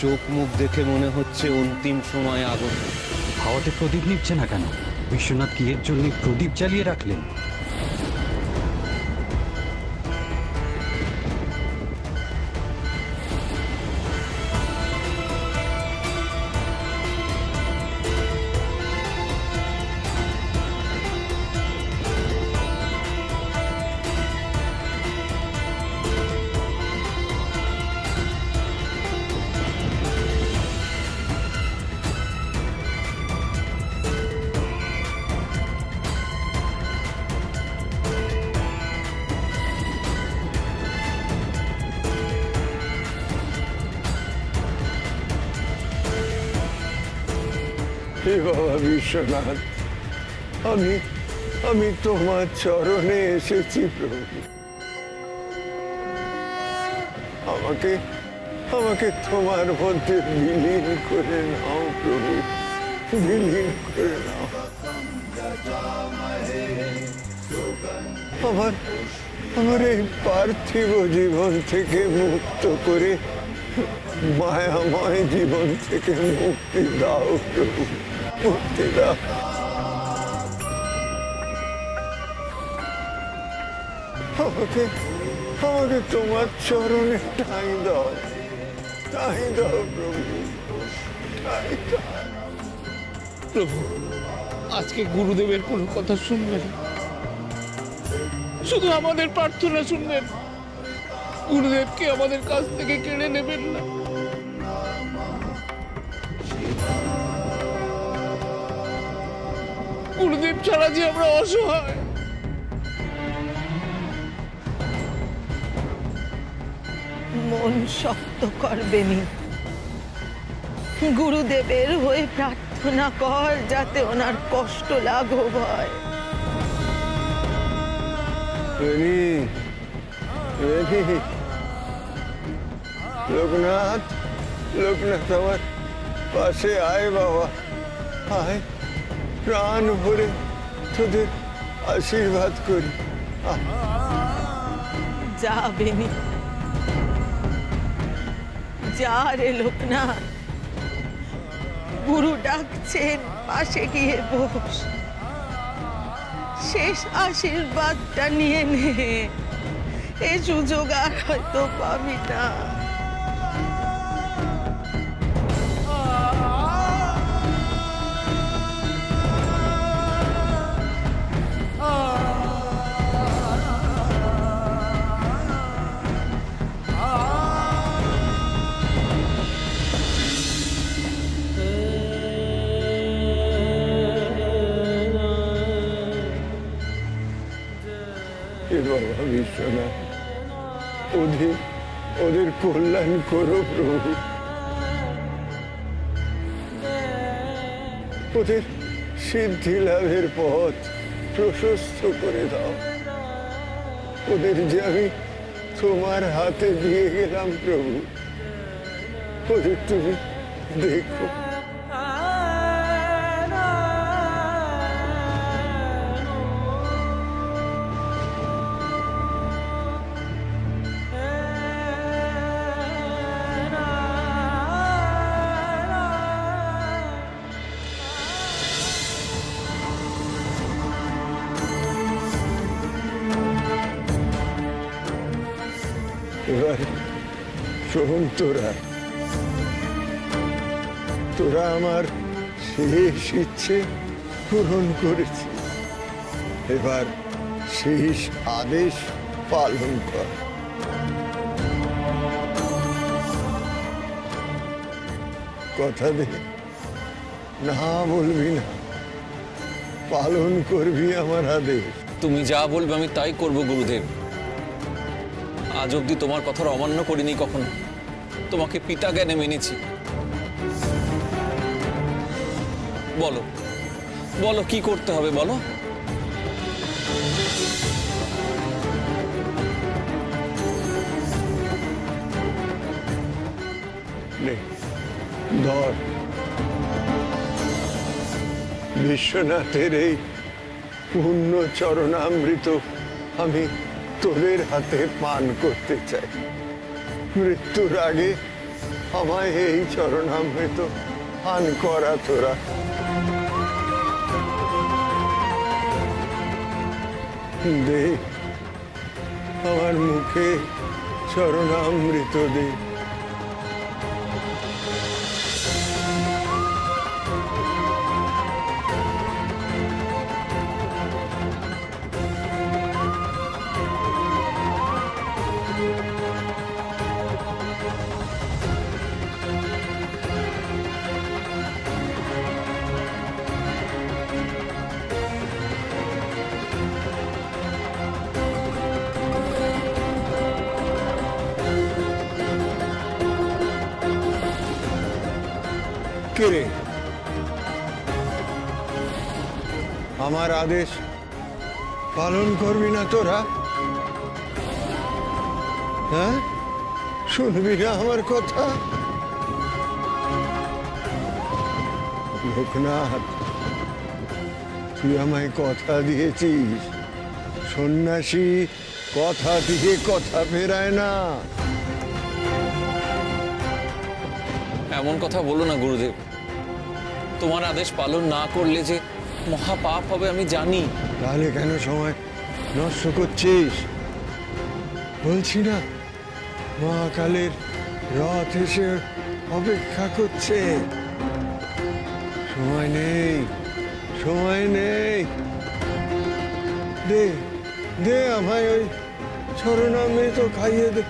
চোখ মুখ দেখে মনে হচ্ছে অন্তিম সময় আগত। হাওয়াতে প্রদীপ নিচ্ছে না কেন? বিশ্বনাথ কি এর জন্য প্রদীপ জ্বালিয়ে রাখলেন? হে বাবা বিশ্বনাথ, আমি তোমার চরণে এসেছি প্রভু। আমাকে তোমার মধ্যে বিলীন করে নাও প্রভু, বিলীন করে নাও। আমার এই পার্থিব জীবন থেকে মুক্ত করে মায়াময় জীবন থেকে মুক্তি দাও প্রভু, মুক্তি দাও। আমাকে তোমার চরণে ঠাঁই দাও, ঠাঁই দাও প্রভু, ঠাঁই দাও। প্রভু, আজকে গুরুদেবের কোনো কথা শুনবেন, শুধু আমাদের প্রার্থনা শুনবেন। গুরুদেবকে আমাদের কাছ থেকে কেড়ে নেবেন না। গুরুদেব ছাড়া যে আমরা অসহায়। মন শক্ত করবেনি, গুরুদেবের হয়ে প্রার্থনা কর যাতে ওনার কষ্ট লাঘব হয়। লোকনাথ, লোকনাথ আমার পাশে আয় বাবা, আয়, প্রাণ ভরে তোদের আশীর্বাদ করি। যা বেনি, যা রে লোকনাথ, গুরু ডাকছেন, পাশে গিয়ে বস, শেষ আশীর্বাদটা নিয়ে নে। এ সুযোগ আর হয়তো পাবি না। বাবা বিশ্বনাথ, ওদের কল্যাণ করো প্রভু, ওদের সিদ্ধি লাভের পথ প্রশস্ত করে দাও। ওদের যে আমি তোমার হাতে দিয়ে গেলাম প্রভু, ওদের তুমি দেখো। এবার শোন, তোরা আমার শেষ ইচ্ছে পূরণ করেছিস, এবার শেষ আদেশ পালন কর। কথা দে, না বলবি না, পালন করবি আমার আদেশ। তুমি যা বলবে আমি তাই করব গুরুদেব। আজ অব্দি তোমার কথার অমান্য করিনি কখনো, তোমাকে পিতা জ্ঞানে মেনেছি। বলো বলো কি করতে হবে বলো। ধর, বিশ্বনাথের এই পূর্ণ চরণামৃত আমি তোদের হাতে পান করতে চাই। মৃত্যুর আগে আমায় এই চরণামৃত পান করা তোরা। দে আমার মুখে চরণামৃত দে। কে রে? আমার আদেশ পালন করবি না তোরা? হ্যাঁ, শুনবি না আমার কথা? লোকনাথ, তুই আমায় কথা দিয়েছিস, সন্ন্যাসী কথা দিয়ে কথা ফেরায় না। এমন কথা বলো না গুরুদেব। তোমার আদেশ পালন না করলে যে মহাপাপ হবে আমি জানি। তাহলে কেন সময় নষ্ট করছিস? বলছি না, মহাকালের রথ এসে অপেক্ষা করছে। সময় নেই, সময় নেই। দে দে আমায় ওই চরণামৃত খাইয়ে দে।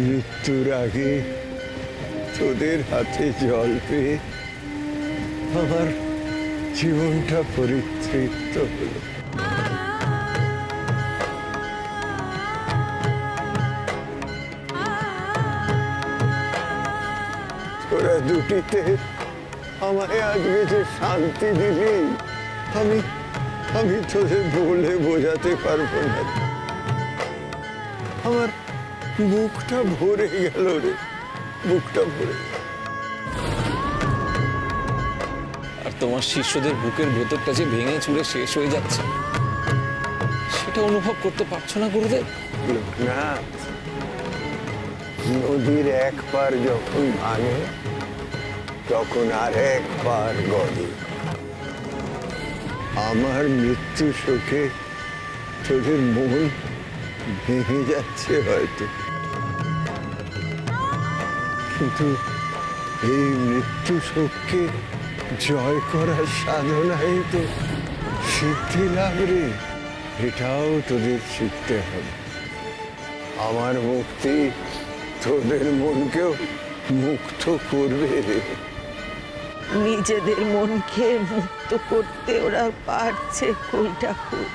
মৃত্যুর আগে তোদের হাতে জল পেয়ে আমার জীবনটা পরিতৃপ্ত হলো। তোরা দুটিতে আমায় আজকে যে শান্তি দিলি, আমি তোদের বলে বোঝাতে পারবো না। আমার বুকটা ভরে গেল রে, বুকটা ভরে। আর তোমার শিষ্যদের বুকের ভেতরটা যে ভেঙে চুরে শেষ হয়ে যাচ্ছে, সেটা অনুভব করতে পারছো না গুরুদেব? লোকনাথ, নদীর এক পার যখন ভাঙে তখন আর এক পার গড়ে। আমার মৃত্যু শোকে তোদের মন ভেঙে যাচ্ছে হয়তো, কিন্তু এই মৃত্যু শোককে জয় করার সাধনাই তো সিদ্ধি লাভ রে। এটাও তোদের শিখতে হবে। আমার মুক্তি তোদের মনকেও মুক্ত করবে রে। নিজেদের মনকে মুক্ত করতে ওরা পারছে কই ঠাকুর?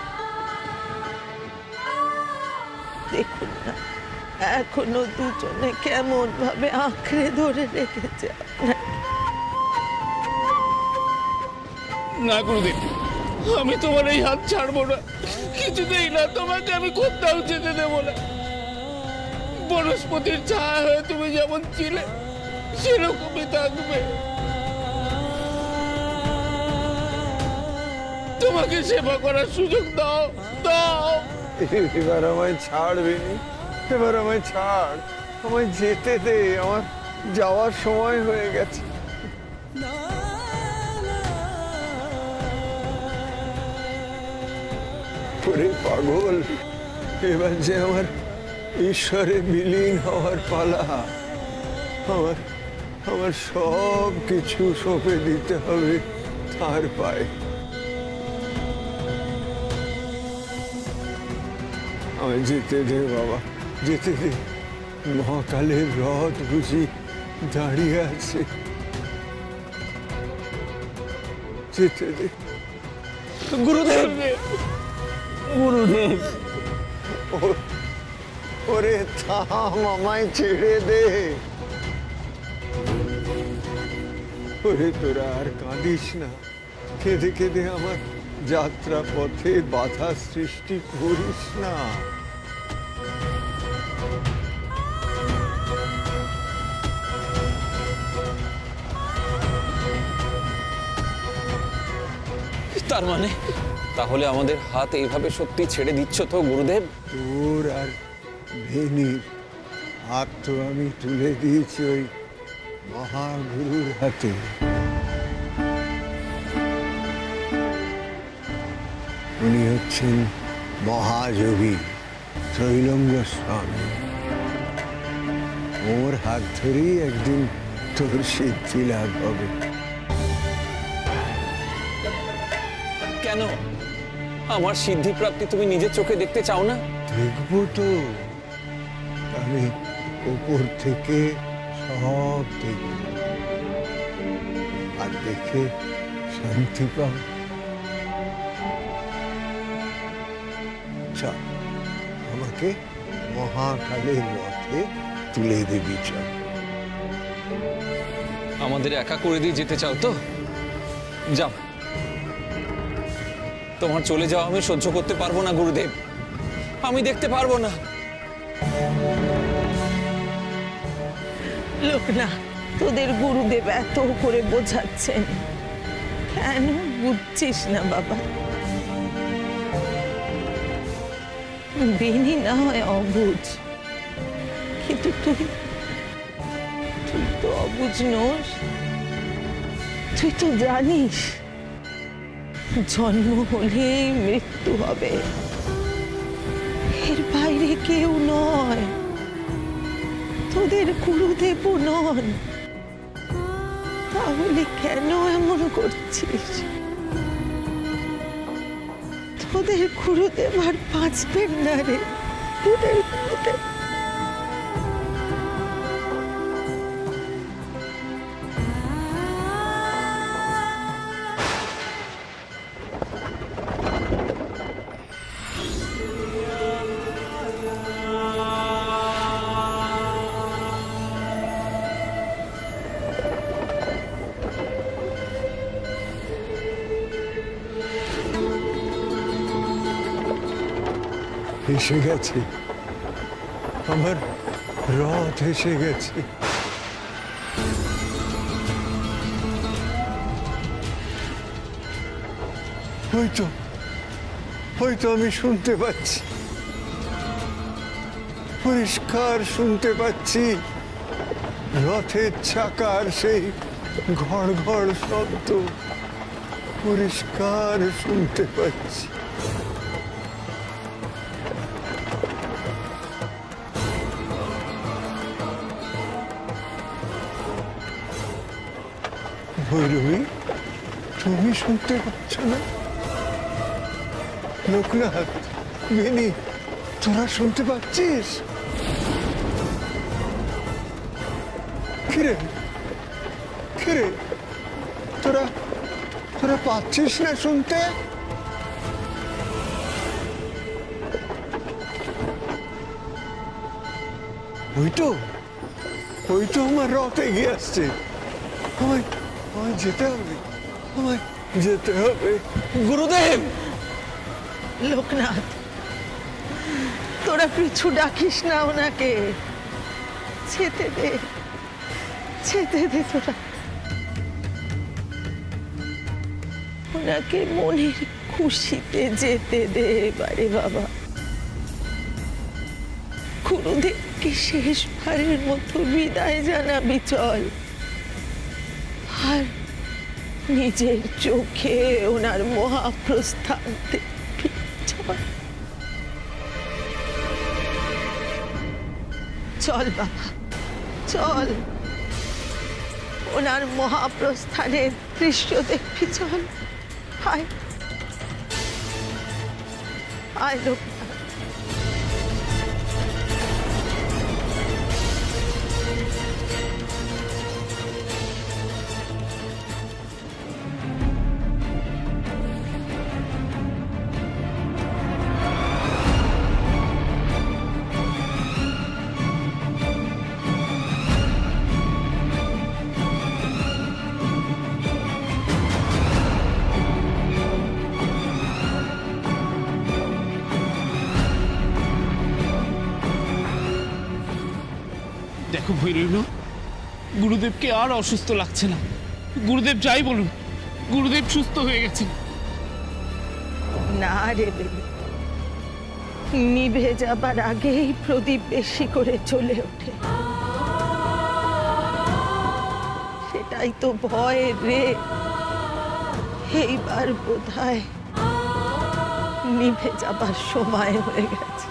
দেখুন না, এখনো দুজনে কেমন ভাবে আঁকড়ে ধরে রেখেছে আপনার। না গুরুদেব, আমি তোমার এই হাত ছাড়বো না, কিছুতেই না। তোমাকে আমি কোথাও যেতে দেবো না। বনস্পতির ছায়া হয়ে তুমি যেমন ছিলে সেরকমই থাকবে। তোমাকে সেবা করার সুযোগ দাও, দাও। এবার আমায় ছাড়বি, এবার আমায় ছাড়, আমায় যেতে দে। আমার যাওয়ার সময় হয়ে গেছে। ওরে পাগল, এবার যে আমার ঈশ্বরে বিলীন হওয়ার পালা। আমার আমার সব কিছু সঁপে দিতে হবে তার পায়ে। আমায় যেতে দে বাবা, যেতে দে। মহাকালের রথ বুঝি দাঁড়িয়ে আছে, যেতে দে। গুরুদেব, গুরুদেব, ওরে থাম, আমায় ছেড়ে দে। ওরে তোরা আর কাঁদিস না, কেঁদে কেঁদে আমার যাত্রা পথে বাধা সৃষ্টি করিস না। তার মানে তাহলে আমাদের হাত এইভাবে সত্যি ছেড়ে দিচ্ছ তো গুরুদেব? তোর আর ভেনির হাত তো আমি তুলে দিয়েছি ওই মহাগুরুর হাতে। উনি হচ্ছেন মহাযোগী ত্রৈলঙ্গ স্বামী। ওর হাত ধরেই একদিন তোর সিদ্ধি লাভ হবে। কেন আমার সিদ্ধি প্রাপ্তি তুমি নিজের চোখে দেখতে চাও না? দেখবো তো, আমি উপর থেকে সব দেখব, আর দেখে শান্তি পাব। চল, আমাকে মহাকালের রথে তুলে দিবি। চল। আমাদের একা করে দিয়ে যেতে চাও তো? যাও। তোমার চলে যাওয়া আমি সহ্য করতে পারবো না গুরুদেব, আমি দেখতে পারবো না। লোকনাথ, তোদের গুরুদেব এত করে বোঝাচ্ছেন, কেন বুঝছিস না বাবা? বেনি না হয় অবুঝ, কিন্তু তুই তো অবুঝ নোস। তুই তো জানিস জন্ম হলেই মৃত্যু হবে, এর বাইরে কেউ নয়, তোদের গুরুদেবও নন। তাহলে কেন এমন করছিস? তোদের গুরুদেব আর বাঁচবেন না রে, তোদের গুরুদেব। এসে গেছে, আমার রথ এসে গেছে। হয়তো আমি শুনতে পাচ্ছি, পরিষ্কার শুনতে পাচ্ছি রথের চাকার সেই ঘড় ঘড় শব্দ, পরিষ্কার শুনতে পাচ্ছি। ভৈরবী, তুমি শুনতে পাচ্ছ না? লোকনাথ, বেনি, তোরা শুনতে পাচ্ছিস? কিরে কিরে, তোরা তোরা পাচ্ছিস না শুনতে? ওই তো আমার রথ এগিয়ে আসছে। আমায় যেতে হবে, আমায় যেতে হবে। গুরুদেব! লোকনাথ, তোরা পিছু ডাকিস না ওনাকে, যেতে দে, যেতে দে। তোরা ওনাকে মনের খুশিতে যেতে দে এবারে বাবা। গুরুদেবকে শেষবারের মতো বিদায় জানাবি চল, আর নিজের চোখে ওনার মহাপ্রস্থান দেখবি চল। চল বাবা, চল। ওনার মহাপ্রস্থানের দৃশ্য দেখবি চল। আয় আয় লোকনাথ। দেখো ভৈরব, গুরুদেবকে আর অসুস্থ লাগছে না। গুরুদেব যাই বলুন, গুরুদেব সুস্থ হয়ে গেছেন। না রে বেবি, নিভে যাবার আগেই প্রদীপ বেশি করে চলে ওঠে, সেটাই তো ভয় রে। এইবার বোধহয় নিভে যাবার সময় হয়ে গেছে।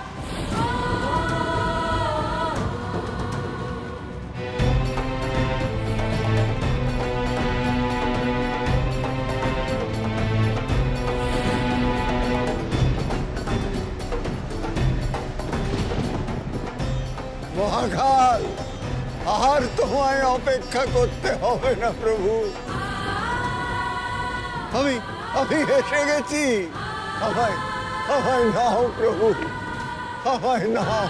মহাকাল, আর তোমায় অপেক্ষা করতে হবে না প্রভু। আমি আমি এসে গেছি। আমায় আমায় নাও প্রভু, আমায় নাও।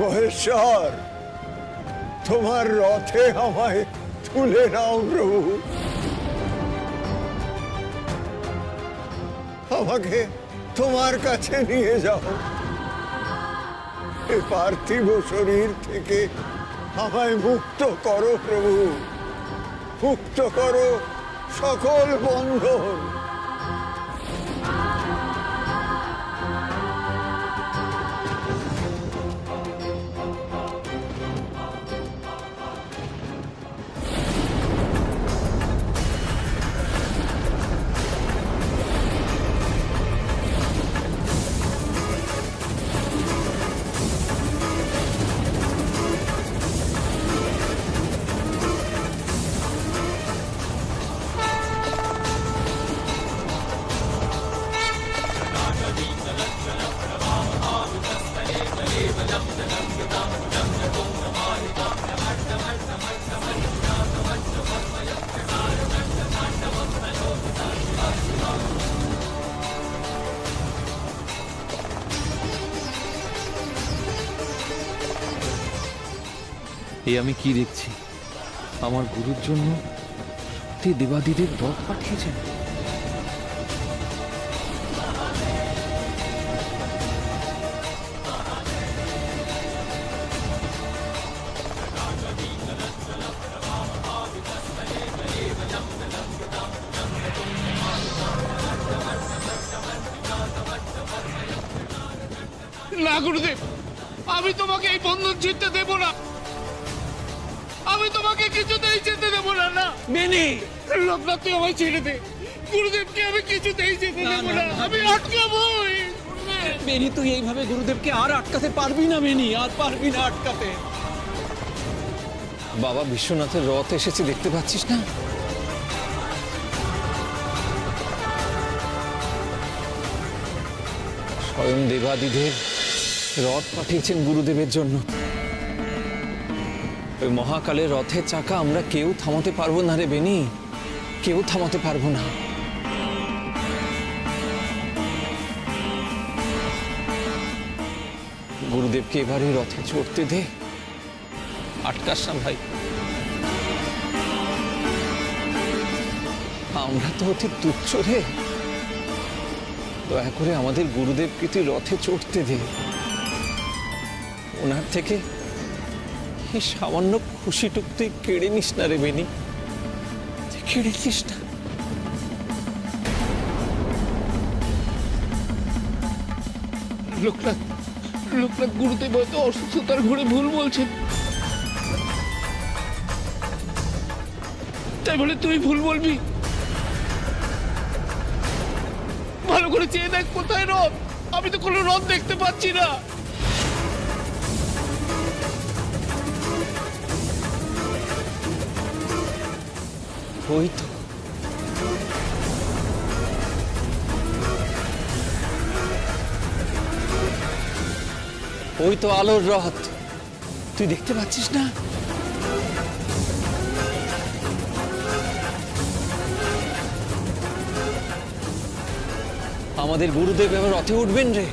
মহেশ্বর, তোমার রথে আমায় তুলে নাও প্রভু। আমাকে তোমার কাছে নিয়ে যাও। এই পার্থিব শরীর থেকে আমায় মুক্ত করো প্রভু, মুক্ত করো সকল বন্ধন। এই আমি কি দেখছি? আমার গুরুর জন্য সত্যি দেবাদিদেব রথ পাঠিয়েছেন। না গুরুদেব, আমি তোমাকে এই বন্ধন ছিঁড়তে দেব না। আমি তোমাকে কিছুতেই যেতে দেব না। না বেনি, লোকনাথ, তুই আমায় ছেড়ে দে। গুরুদেবকে আমি কিছুতেই যেতে দেব না। আমি আটকাবই। বেনি, তুই এইভাবে গুরুদেবকে আর আটকাতে পারবি না। বেনি, আর পারবি না আটকাতে। বাবা বিশ্বনাথের রথ এসেছে, দেখতে পাচ্ছিস না? স্বয়ং দেবাদিদেব রথ পাঠিয়েছেন গুরুদেবের জন্য। ওই মহাকালের রথের চাকা আমরা কেউ থামাতে পারবো না রে বেনি, কেউ থামাতে পারবো না। গুরুদেবকে এবারে রথে চড়তে দে, আটকাস না ভাই। আমরা তো অতি তুচ্ছ রে, দয়া করে আমাদের গুরুদেবকে তুই রথে চড়তে দে। ওনার থেকে এই সামান্য খুশিটুক তুই কেড়ে নিস না রে বেনি, তুই কেড়ে নিস না। লোকনাথ, লোকনাথ, গুরুদেব হয়তো অসুস্থতার ঘরে ভুল বলছেন। তাই বলে তুই ভুল বলবি? ভালো করে চেয়ে দেখ কোথায় রথ। আমি তো কোনো রথ দেখতে পাচ্ছি না। ওই তো, ওই তো আলোর রথ, তুই দেখতে পাচ্ছিস না? আমাদের গুরুদেব এবার রথে উঠবেন রে।